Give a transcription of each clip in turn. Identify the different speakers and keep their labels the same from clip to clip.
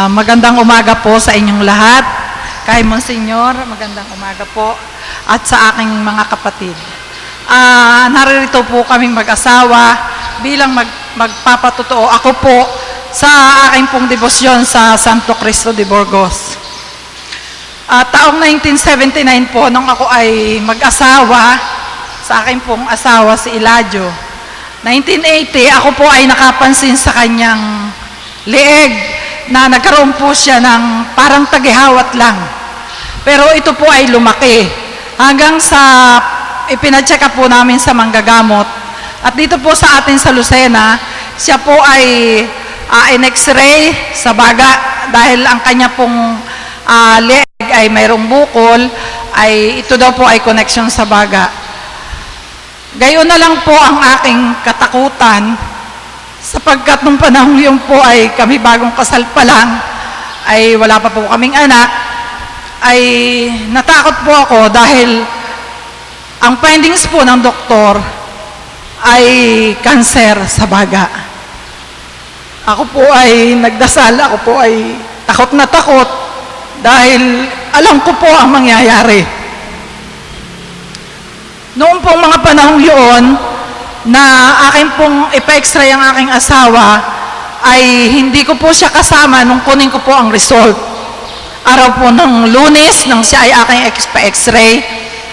Speaker 1: Magandang umaga po sa inyong lahat. Kay Monsignor, magandang umaga po. At sa aking mga kapatid. Naririto po kaming mag-asawa bilang magpapatotoo ako po sa aking pong debosyon sa Santo Cristo de Burgos. Taong 1979 po, nung ako ay mag-asawa, sa aking pong asawa si Eladio. 1980, ako po ay nakapansin sa kanyang leeg na nagkaroon po siya ng parang tagihawat lang. Pero ito po ay lumaki. Hanggang sa ipinacheck up po namin sa manggagamot. At dito po sa atin sa Lucena, siya po ay in-x-ray sa baga dahil ang kanya pong leeg ay mayroong bukol, ay ito daw po ay connection sa baga. Gayon na lang po ang aking katakutan sapagkat nung panahon yun po ay kami bagong kasal pa lang, ay wala pa po kaming anak, ay natakot po ako dahil ang findings po ng doktor ay cancer sa baga. Ako po ay nagdasal, ako po ay takot na takot dahil alam ko po ang mangyayari. Noong pong mga panahong yun, na akin pong ipa-x-ray ang aking asawa, ay hindi ko po siya kasama nung kunin ko po ang result. Araw po ng Lunes, nang siya ay aking pa-x-ray,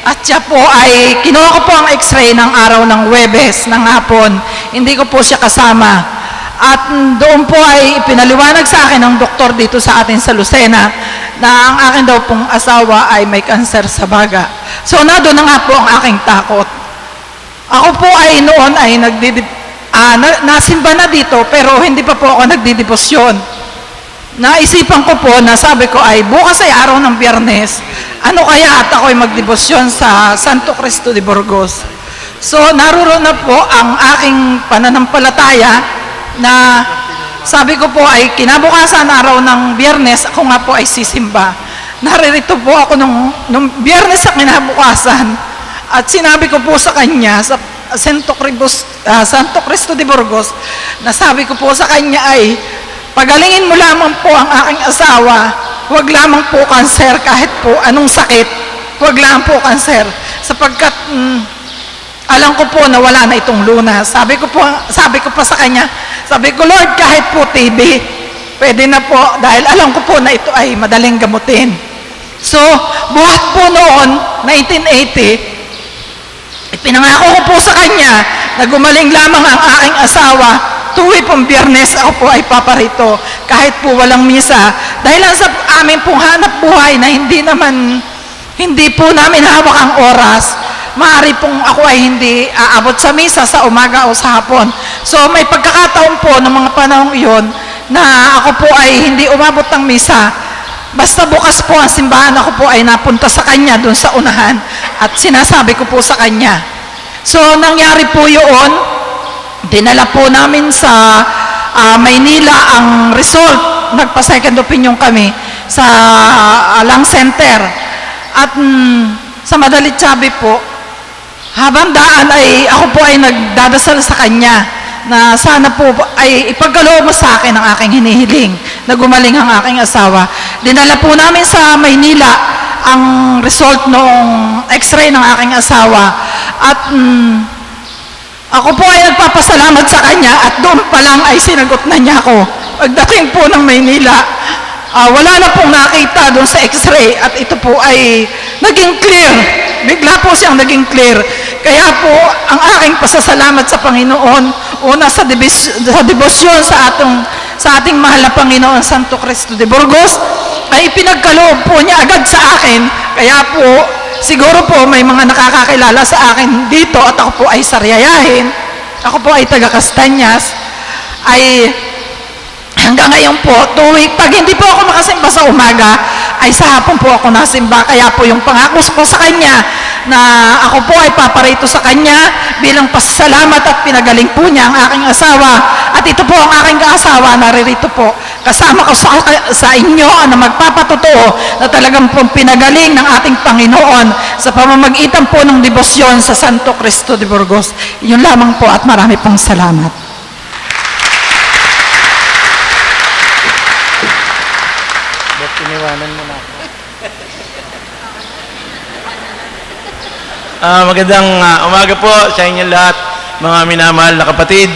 Speaker 1: at siya po ay, kinuha ko po ang x-ray ng araw ng Huwebes, ng hapon. Hindi ko po siya kasama. At doon po ay ipinaliwanag sa akin ng doktor dito sa atin sa Lucena, na ang akin daw pong asawa ay may cancer sa baga. So, doon na nga po ang aking takot. Ako po ay noon ay nasimba na dito pero hindi pa po ako nagdidebosyon. Naisipan ko po na sabi ko ay bukas ay araw ng Biyernes, ano kaya at ako ay magdebosyon sa Santo Cristo de Burgos. So naroon na po ang aking pananampalataya na sabi ko po ay kinabukasan araw ng Biyernes ako nga po ay sisimba. Naririto po ako nung Biyernes sa kinabukasan. At sinabi ko po sa kanya, sa Santo Cristo de Burgos, na sabi ko po sa kanya ay, pagalingin mo lamang po ang aking asawa, huwag lamang po kanser kahit po anong sakit, huwag lamang po kanser, sapagkat alam ko po na wala na itong lunas. Sabi ko pa sa kanya, sabi ko, Lord, kahit po TB, pwede na po, dahil alam ko po na ito ay madaling gamutin. So, buhat po noon, 1980, pinangako ko po sa kanya na gumaling lamang ang aking asawa, tuwi pong Biyernes ako po ay paparito kahit po walang misa. Dahil lang sa amin pong hanap buhay na hindi po namin hawak ang oras, maaari pong ako ay hindi aabot sa misa sa umaga o sa hapon. So may pagkakataon po ng mga panahong iyon na ako po ay hindi umabot ng misa. Basta bukas po ang simbahan, ako po ay napunta sa kanya doon sa unahan at sinasabi ko po sa kanya. So, nangyari po yun, dinala po namin sa Maynila ang result. Nagpa-second opinion kami sa Lung Center. At sa madalit sabi po, habang daan ay ako po ay nagdadasal sa kanya na sana po ay ipagkaloob mo sa akin ang aking hinihiling na gumaling ang aking asawa. Dinala po namin sa Maynila ang result noong x-ray ng aking asawa at ako po ay nagpapasalamat sa kanya at doon pa lang ay sinagot na niya ako. Pagdating po ng Maynila, wala na pong nakita doon sa x-ray at ito po ay naging clear. Bigla po siyang naging clear. Kaya po, ang aking pasasalamat sa Panginoon, una sa debosyon sa ating mahal na Panginoon Santo Cristo de Burgos, ay ipinagkaloob po niya agad sa akin. Kaya po, siguro po may mga nakakakilala sa akin dito at ako po ay saryayahin. Ako po ay taga Castañas. Ay hanggang ngayon po, pag hindi po ako makasimba sa umaga, ay sa hapon po ako nasimba. Kaya po yung pangako ko sa kanya na ako po ay paparito sa kanya bilang pasasalamat at pinagaling po niya ang aking asawa. At ito po ang aking kaasawa, naririto po. Kasama ko sa inyo na magpapatotoo na talagang pong pinagaling ng ating Panginoon sa pamamagitan po ng debosyon sa Santo Cristo de Burgos. Yun lamang po at marami pong salamat.
Speaker 2: iwanan mo na ako. Magandang umaga po sa inyo lahat, mga minamahal na kapatid.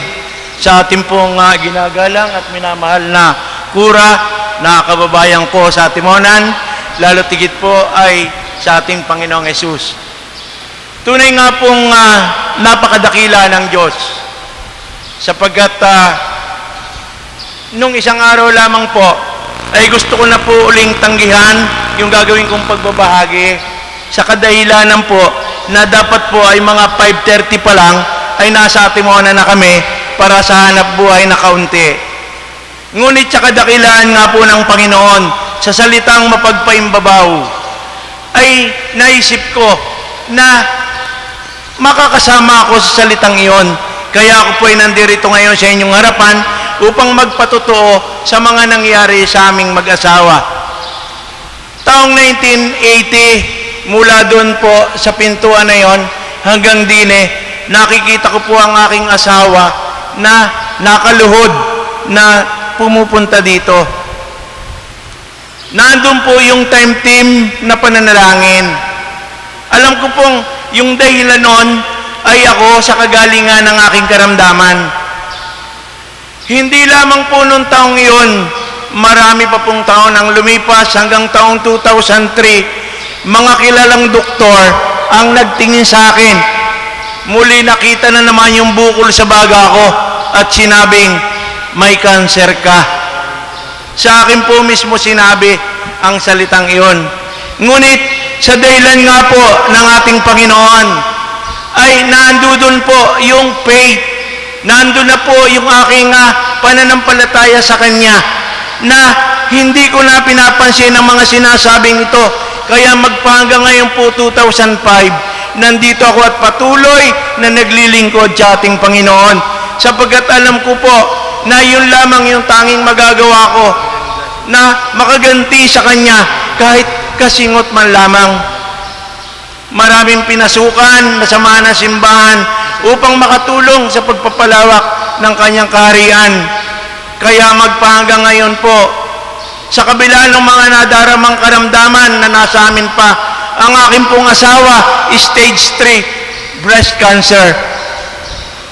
Speaker 2: Sa ating pong ginagalang at minamahal na kura na kababayan ko sa Timonan, lalo tigit po ay sa ating Panginoong Hesus. Tunay nga pong napakadakila ng Diyos, sapagkat nung isang araw lamang po ay gusto ko na po uling tanggihan yung gagawin kong pagbabahagi sa kadahilanan po na dapat po ay mga 5:30 pa lang ay nasa Timonan na kami para sa hanap buhay na kaunti. Ngunit sa kadakilaan nga po ng Panginoon sa salitang mapagpaimbabaw ay naisip ko na makakasama ako sa salitang iyon. Kaya ako po ay nandirito ngayon sa inyong harapan upang magpatotoo sa mga nangyari sa aming mag-asawa. Taong 1980, mula doon po sa pintuan na yon hanggang dine, nakikita ko po ang aking asawa na nakaluhod na pumupunta dito. Nandun po yung time team na pananalangin. Alam ko pong yung dahilan nun ay ako sa kagalingan ng aking karamdaman. Hindi lamang po nung taong iyon, marami pa pong taon ang lumipas hanggang taong 2003, mga kilalang doktor ang nagtingin sa akin. Muli nakita na naman yung bukol sa baga ko at sinabing, may cancer ka. Sa akin po mismo sinabi ang salitang iyon. Ngunit sa dahilan nga po ng ating Panginoon ay nandun po yung faith, nandun na po yung aking pananampalataya sa Kanya na hindi ko na pinapansin ang mga sinasabing ito. Kaya magpahanggang ngayon po 2005, nandito ako at patuloy na naglilingkod sa ating Panginoon, sapagkat alam ko po na yun lamang yung tanging magagawa ko na makaganti sa Kanya kahit kasingot man lamang. Maraming pinasukan na samahan ng simbahan upang makatulong sa pagpapalawak ng Kanyang kaharian. Kaya magpahanggang ngayon po, sa kabila ng mga nadaramang karamdaman na nasa amin pa, ang aking pong asawa, stage 3, breast cancer.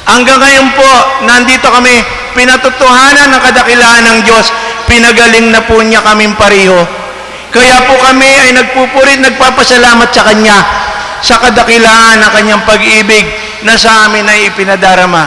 Speaker 2: Hanggang ngayon po, nandito kami, pinatotohanan ng kadakilaan ng Diyos, pinagaling na po niya kaming pareho. Kaya po kami ay nagpupurit, nagpapasalamat sa Kanya, sa kadakilaan ng Kanyang pag-ibig na sa amin ay ipinadarama.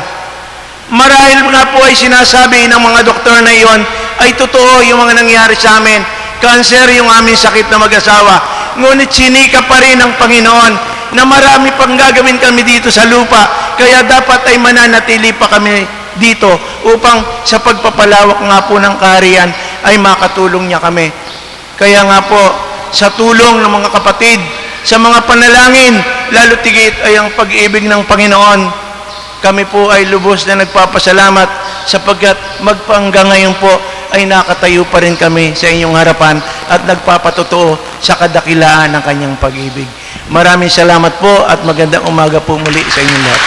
Speaker 2: Marahil nga po ay sinasabi ng mga doktor na iyon, ay totoo yung mga nangyari sa amin. Cancer yung aming sakit na mag-asawa. Ngunit sinika pa rin ng Panginoon na marami pang gagawin kami dito sa lupa. Kaya dapat ay mananatili pa kami dito upang sa pagpapalawak nga po ng kaharian ay makatulong niya kami. Kaya nga po, sa tulong ng mga kapatid, sa mga panalangin, lalo tigit ay ang pag-ibig ng Panginoon, kami po ay lubos na nagpapasalamat sapagkat magpahanggang ngayon po ay nakatayo pa rin kami sa inyong harapan at nagpapatotoo sa kadakilaan ng Kanyang pag-ibig. Maraming salamat po at magandang umaga po muli sa inyong lahat.